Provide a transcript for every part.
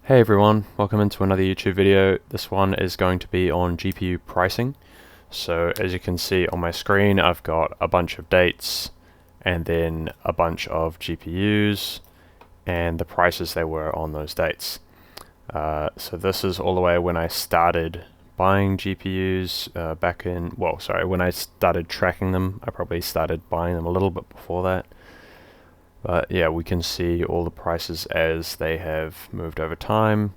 Hey everyone, welcome into another YouTube video. This one is going to be on GPU pricing. So as you can see on my screen, I've got a bunch of dates and then a bunch of GPUs and the prices they were on those dates. So this is all the way when I started buying GPUs when I started tracking them. I probably started buying them a little bit before that. But yeah, we can see all the prices as they have moved over time.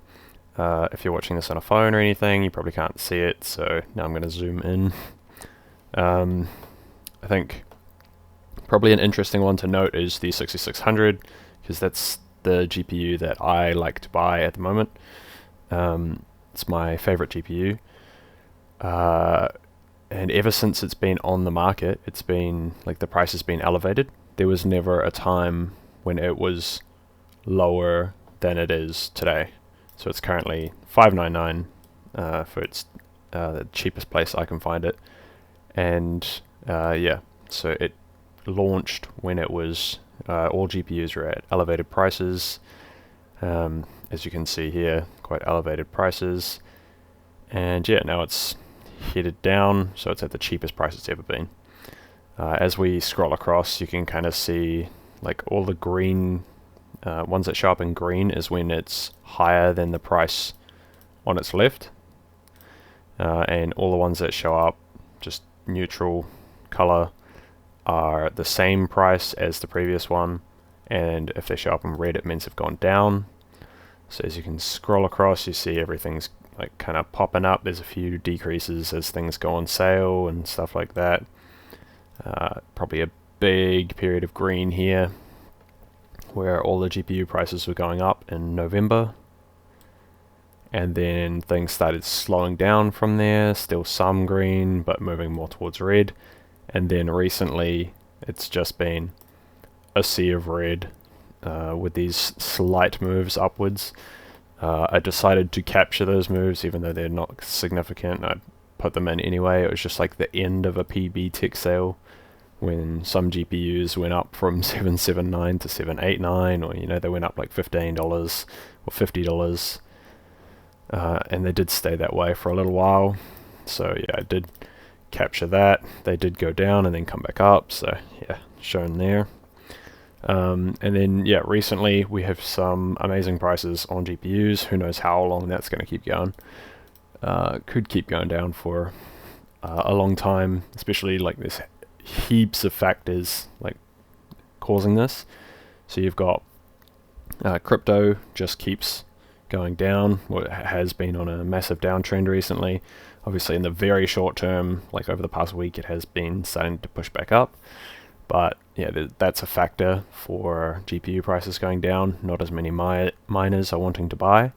If you're watching this on a phone or anything, you probably can't see it, so now I'm going to zoom in. I think probably an interesting one to note is the 6600, because that's the GPU that I like to buy at the moment. It's my favorite GPU. And ever since it's been on the market, it's been, like, the price has been elevated. There was never a time when it was lower than it is today. So it's currently $599 for its the cheapest place I can find it. And yeah, so it launched when it was all GPUs were at elevated prices. As you can see here, quite elevated prices. And yeah, now it's headed down, so it's at the cheapest price it's ever been. As we scroll across, you can kind of see, like, all the green ones that show up in green is when it's higher than the price on its left, and all the ones that show up just neutral color are the same price as the previous one, and if they show up in red it means they've gone down. So as you can scroll across, you see everything's like kind of popping up. There's a few decreases as things go on sale and stuff like that. Probably a big period of green here where all the GPU prices were going up in November, and then things started slowing down from there. Still some green, but moving more towards red, and then recently it's just been a sea of red with these slight moves upwards. I decided to capture those moves even though they're not significant. I put them in anyway. It was just like the end of a PB tech sale when some GPUs went up from $779 to $789, or they went up like $15 or $50, and they did stay that way for a little while. So yeah, I did capture that. They did go down and then come back up, so yeah, shown there. And then yeah, recently we have some amazing prices on GPUs. Who knows how long that's going to keep going. Could keep going down for a long time, especially like there's heaps of factors like causing this. So you've got crypto just keeps going down, or has been on a massive downtrend recently. Obviously in the very short term, like over the past week, it has been starting to push back up. But yeah, that's a factor for GPU prices going down. Not as many miners are wanting to buy.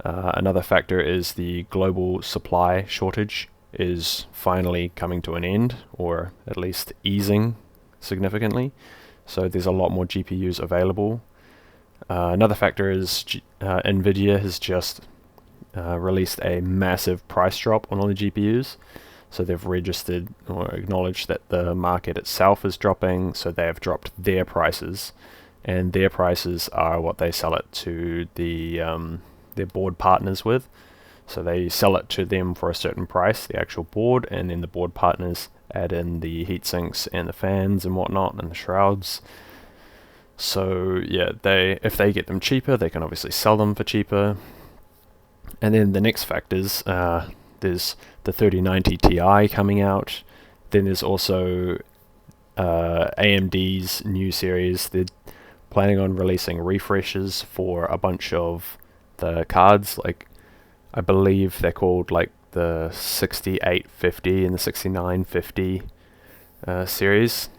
Another factor is the global supply shortage is finally coming to an end, or at least easing significantly. So there's a lot more GPUs available. Another factor is Nvidia has just released a massive price drop on all the GPUs. So they've registered or acknowledged that the market itself is dropping, so they have dropped their prices, and their prices are what they sell it to their board partners with. So they sell it to them for a certain price, the actual board, and then the board partners add in the heat sinks and the fans and whatnot and the shrouds. So yeah, if they get them cheaper, they can obviously sell them for cheaper. And then the next factors, there's the 3090 Ti coming out. Then there's also AMD's new series. They're planning on releasing refreshes for a bunch of the cards. Like, I believe they're called like the 6850 and the 6950 series.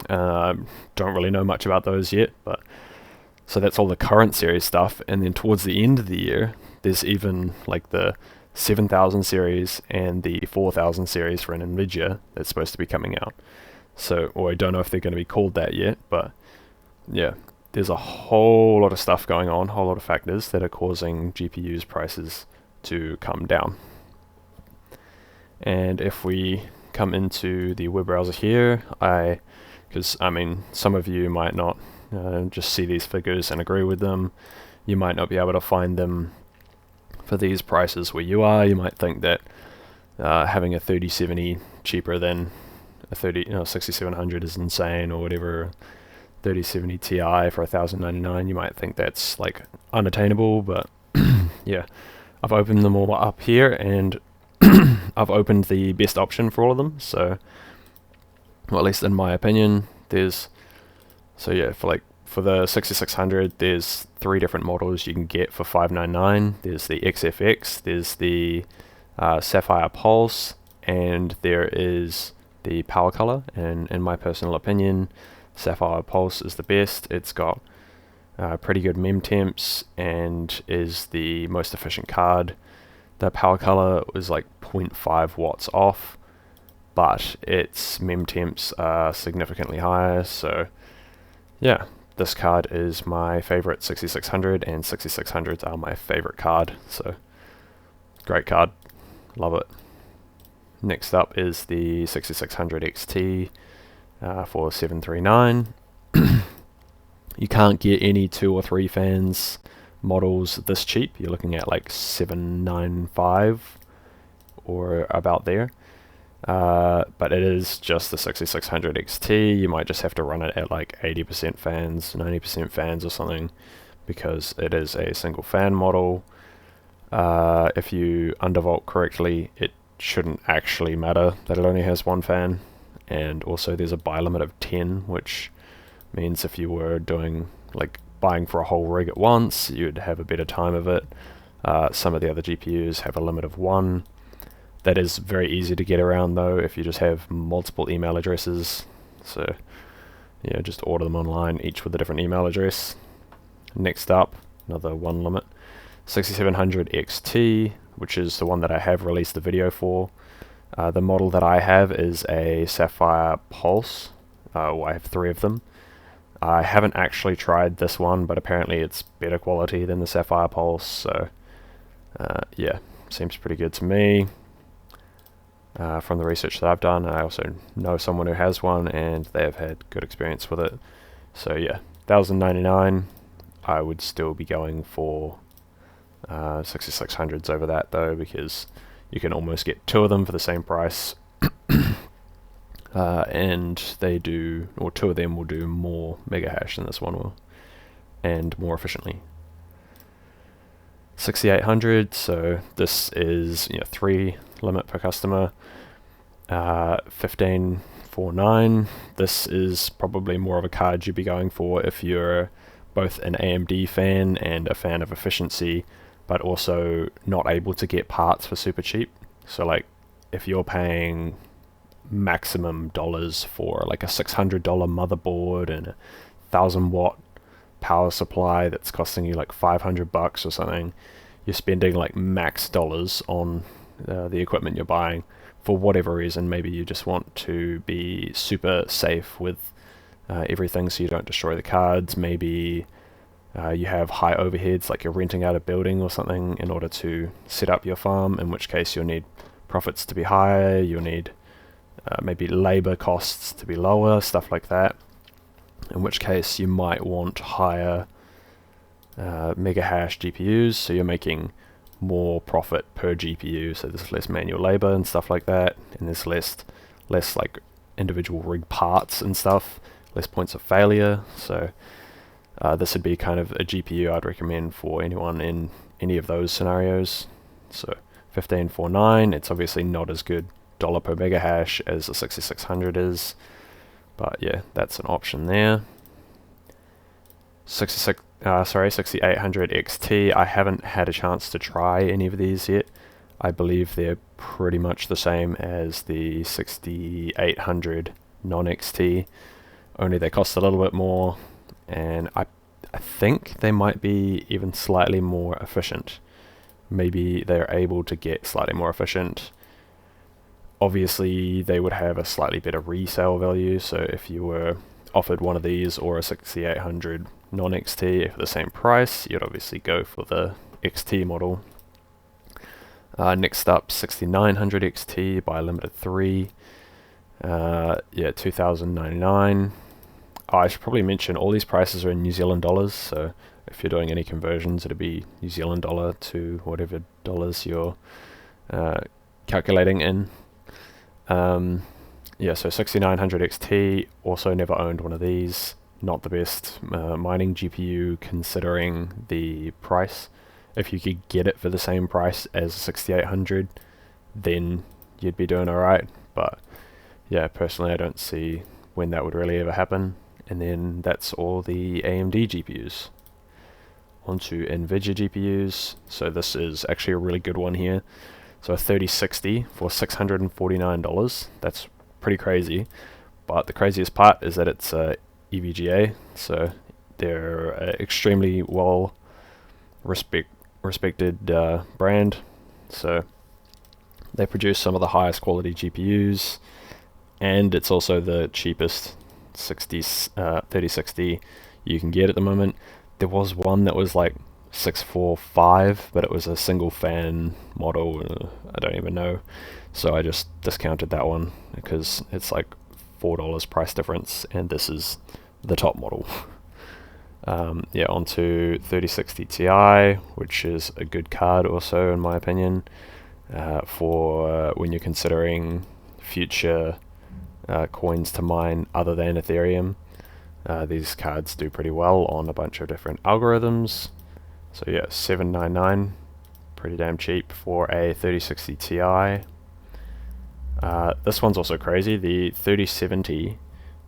Don't really know much about those yet, but so that's all the current series stuff. And then towards the end of the year, there's even like the 7000 series and the 4000 series for an Nvidia that's supposed to be coming out. So, or I don't know if they're going to be called that yet, but yeah, there's a whole lot of stuff going on, whole lot of factors that are causing GPUs prices to come down. And if we come into the web browser here, because I mean, some of you might not just see these figures and agree with them. you might not be able to find them for these prices where you are. You might think that having a 3070 cheaper than a 6700 is insane, or whatever. 3070 Ti for $1,099, you might think that's like unattainable, but yeah, I've opened them all up here, and I've opened the best option for all of them. So, well, at least in my opinion, for the 6600, there's 3 different models you can get for $599. There's the XFX, there's the Sapphire Pulse, and there is the Power Color. And in my personal opinion, Sapphire Pulse is the best. It's got pretty good mem temps and is the most efficient card. The Power Color was like 0.5 watts off, but its mem temps are significantly higher. So yeah, this card is my favorite 6600, and 6600s are my favorite card. So great card, love it. Next up is the 6600 XT for $739. You can't get any 2 or 3 fans models this cheap. You're looking at like $795 or about there. But it is just the 6600 XT. You might just have to run it at like 80% fans, 90% fans or something, because it is a single fan model. If you undervolt correctly, it shouldn't actually matter that it only has 1 fan. And also there's a buy limit of 10, which means if you were doing like buying for a whole rig at once, you'd have a better time of it. Some of the other GPUs have a limit of 1. That is very easy to get around though if you just have multiple email addresses. So yeah, just order them online, each with a different email address. Next up, another 1 limit, 6700 XT, which is the one that I have released the video for. The model that I have is a Sapphire Pulse. I have 3 of them. I haven't actually tried this one, but apparently it's better quality than the Sapphire Pulse, so yeah, seems pretty good to me from the research that I've done. I also know someone who has one, and they have had good experience with it. So yeah, $1,099. I would still be going for 6600s over that though, because you can almost get 2 of them for the same price. And they do, or 2 of them will do more mega hash than this one will, and more efficiently. 6800, so this is 3 limit per customer. 1549. This is probably more of a card you'd be going for if you're both an AMD fan and a fan of efficiency, but also not able to get parts for super cheap. So like if you're paying maximum dollars for like a $600 motherboard and a 1000-watt power supply that's costing you like $500 or something, you're spending like max dollars on the equipment you're buying for whatever reason. Maybe you just want to be super safe with everything so you don't destroy the cards. Maybe you have high overheads, like you're renting out a building or something in order to set up your farm, in which case you'll need profits to be higher, you'll need maybe labor costs to be lower, stuff like that, in which case you might want higher mega hash GPUs, so you're making more profit per GPU, so there's less manual labor and stuff like that, and there's less like individual rig parts and stuff, less points of failure. So this would be kind of a GPU I'd recommend for anyone in any of those scenarios. So 1549, it's obviously not as good dollar per mega hash as the 6600 is, but yeah, that's an option there. 6800 XT, I haven't had a chance to try any of these yet. I believe they're pretty much the same as the 6800 non-XT, only they cost a little bit more, and I think they might be even slightly more efficient. Maybe they're able to get slightly more efficient. Obviously they would have a slightly better resale value, so if you were offered one of these or a 6800 non-XT for the same price, you'd obviously go for the XT model. Next up, 6900 XT by limited 3. Yeah, $2,099. I should probably mention all these prices are in New Zealand dollars, so if you're doing any conversions, it'd be New Zealand dollar to whatever dollars you're calculating in. Yeah, so 6900 XT, also never owned one of these. Not the best mining GPU considering the price. If you could get it for the same price as 6800, then you'd be doing alright. But yeah, personally I don't see when that would really ever happen. And then that's all the AMD GPUs. Onto NVIDIA GPUs. So this is actually a really good one here. So a 3060 for $649. That's pretty crazy. But the craziest part is that it's EVGA, so they're extremely well respected brand. So they produce some of the highest quality GPUs, and it's also the cheapest 3060 you can get at the moment. There was one that was like 645, but it was a single fan model. I don't even know, so I just discounted that one because it's like $4 price difference, and this is the top model. Yeah, onto 3060 Ti, which is a good card also in my opinion, for when you're considering future coins to mine other than Ethereum. These cards do pretty well on a bunch of different algorithms. So yeah, $799, pretty damn cheap for a 3060 Ti. This one's also crazy, the 3070.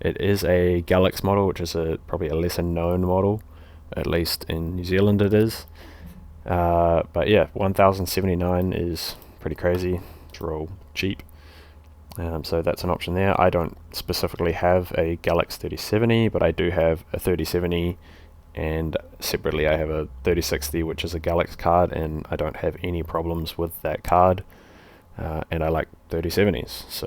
It is a Galax model, which is probably a lesser known model, at least in New Zealand it is. But yeah, 1079 is pretty crazy. It's real cheap. So that's an option there. I don't specifically have a Galax 3070, but I do have a 3070, and separately I have a 3060, which is a Galax card, and I don't have any problems with that card. And I like 3070s, so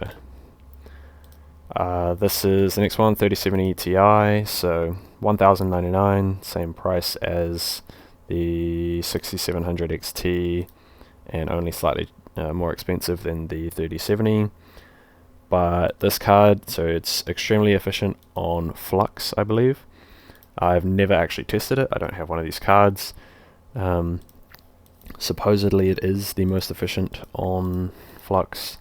this is the next one, 3070 Ti, so $1,099, same price as the 6700 XT, and only slightly more expensive than the 3070. But this card, so it's extremely efficient on Flux, I believe. I've never actually tested it. I don't have one of these cards. Supposedly it is the most efficient on Flux,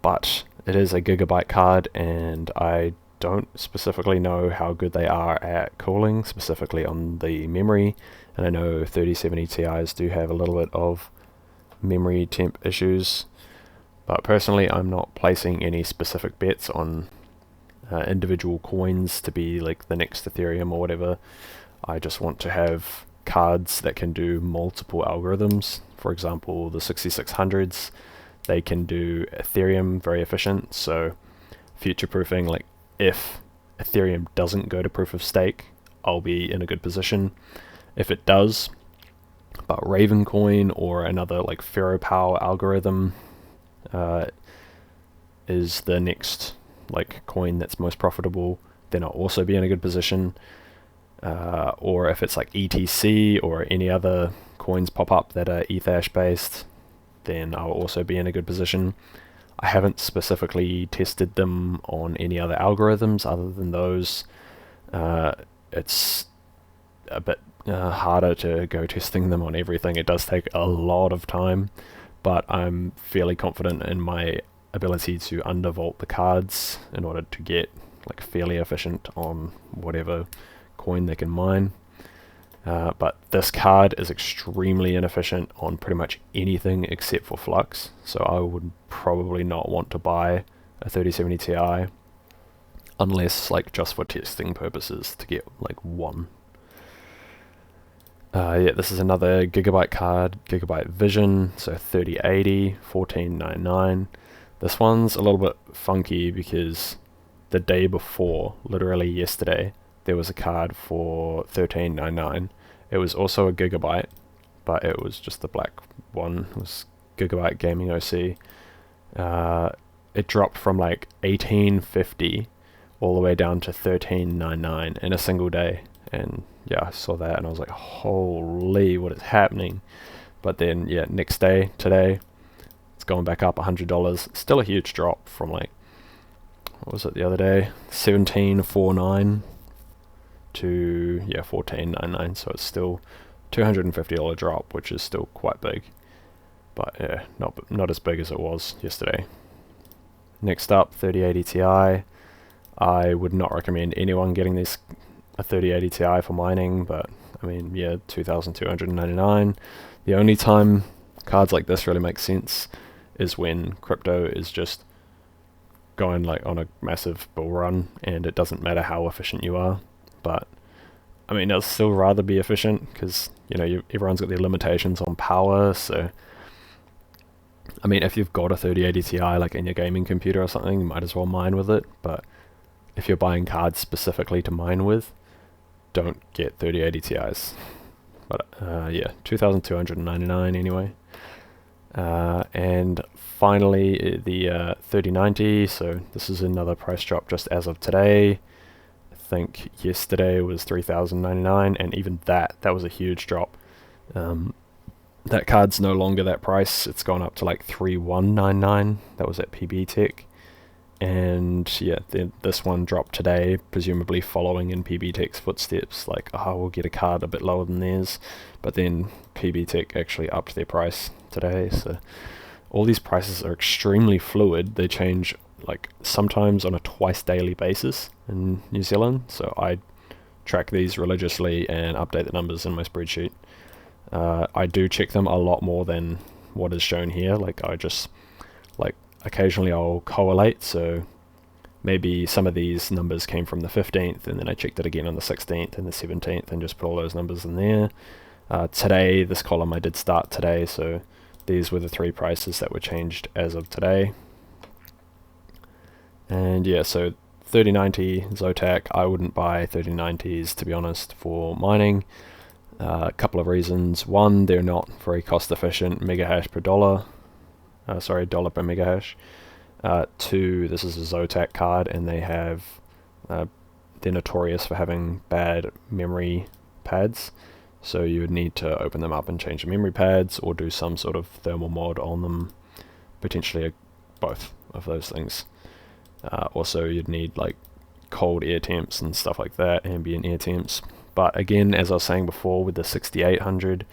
but it is a gigabyte card, and I don't specifically know how good they are at cooling, specifically on the memory. And I know 3070 Ti's do have a little bit of memory temp issues, but personally I'm not placing any specific bets on individual coins to be like the next Ethereum or whatever. I just want to have cards that can do multiple algorithms. For example, the 6600s, they can do Ethereum very efficient, so future proofing, like if Ethereum doesn't go to proof of stake, I'll be in a good position. If it does, but Ravencoin or another like Ferropower algorithm is the next like coin that's most profitable, then I'll also be in a good position. Or if it's like ETC or any other coins pop up that are Ethash based, then I'll also be in a good position. I haven't specifically tested them on any other algorithms other than those. It's a bit harder to go testing them on everything. It does take a lot of time, but I'm fairly confident in my ability to undervolt the cards in order to get like fairly efficient on whatever coin they can mine. But this card is extremely inefficient on pretty much anything except for Flux, so I would probably not want to buy a 3070 Ti unless like just for testing purposes to get like one. Yeah, this is another gigabyte card, Gigabyte Vision, so 3080, $14.99. This one's a little bit funky because the day before, literally yesterday, there was a card for $13.99. It was also a gigabyte, but it was just the black one. It was Gigabyte Gaming OC. It dropped from like $18.50 all the way down to $13.99 in a single day. And yeah, I saw that and I was like, holy, what is happening? But then yeah, next day, today, it's going back up $100. Still a huge drop from like, what was it the other day? $17.49 to, yeah, $14.99. So it's still $250 drop, which is still quite big, but yeah, not as big as it was yesterday. Next up, 3080 Ti. I would not recommend anyone getting a 3080 Ti for mining, but I mean, yeah, $2,299. The only time cards like this really make sense is when crypto is just going like on a massive bull run, and it doesn't matter how efficient you are. But I mean, I'd still rather be efficient, because you know, everyone's got their limitations on power. So I mean, if you've got a 3080 Ti like in your gaming computer or something, you might as well mine with it. But if you're buying cards specifically to mine with, don't get 3080 Ti's. But yeah, $2,299 anyway. And finally, the 3090. So this is another price drop just as of today. I think yesterday was $3,099, and even that was a huge drop. That card's no longer that price. It's gone up to like $3,199. That was at PB Tech. And yeah, this one dropped today, presumably following in PB Tech's footsteps, like, oh, we'll get a card a bit lower than theirs. But then PB Tech actually upped their price today. So all these prices are extremely fluid. They change like sometimes on a twice daily basis in New Zealand. So I track these religiously and update the numbers in my spreadsheet. I do check them a lot more than what is shown here. Like, I just, like, occasionally I'll correlate, so maybe some of these numbers came from the 15th, and then I checked it again on the 16th and the 17th and just put all those numbers in there. Today, this column I did start today, so these were the 3 prices that were changed as of today. And yeah, so 3090 Zotac, I wouldn't buy 3090s, to be honest, for mining. A couple of reasons. One, they're not very cost efficient, megahash per dollar. Dollar per megahash. 2, this is a Zotac card, and they have, they're notorious for having bad memory pads. So you would need to open them up and change the memory pads, or do some sort of thermal mod on them, potentially both of those things. Also, you'd need like cold air temps and stuff like that, ambient air temps. But again, as I was saying before, with the 6800,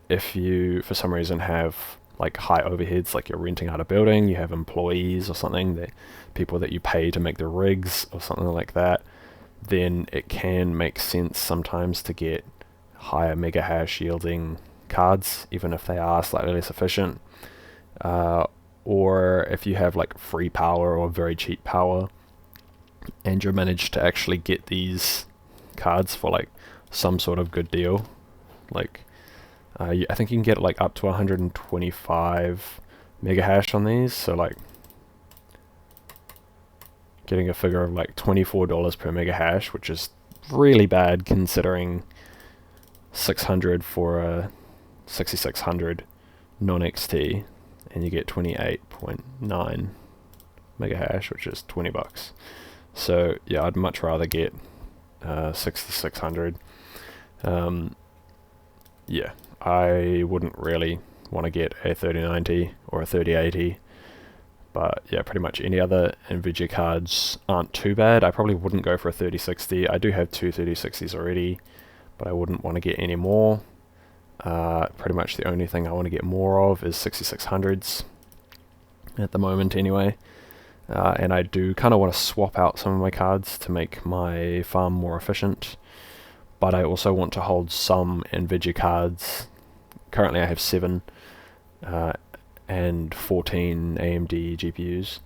if you for some reason have like high overheads, like you're renting out a building, you have employees or something, people that you pay to make the rigs or something like that, then it can make sense sometimes to get higher megahash yielding cards, even if they are slightly less efficient. Or if you have like free power or very cheap power, and you manage to actually get these cards for like some sort of good deal, like I think you can get like up to 125 megahash on these, so like getting a figure of like $24 per megahash, which is really bad considering 600 for a 6600 non-XT, and you get 28.9 megahash, which is $20. So yeah, I'd much rather get 6600. Yeah, I wouldn't really want to get a 3090 or a 3080, but yeah, pretty much any other NVIDIA cards aren't too bad. I probably wouldn't go for a 3060. I do have 2 3060s already, but I wouldn't want to get any more. Pretty much the only thing I want to get more of is 6600s at the moment anyway. And I do kind of want to swap out some of my cards to make my farm more efficient, but I also want to hold some NVIDIA cards. Currently I have 7 and 14 AMD GPUs,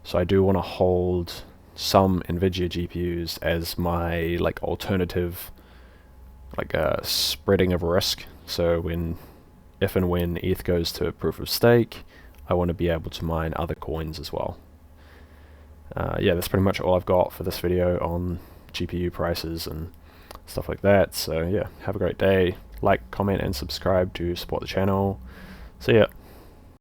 so I do want to hold some NVIDIA GPUs as my like alternative, like a spreading of risk. So if and when ETH goes to proof of stake, I want to be able to mine other coins as well. Yeah, that's pretty much all I've got for this video on GPU prices and stuff like that. So yeah, have a great day. Like, comment, and subscribe to support the channel. See ya.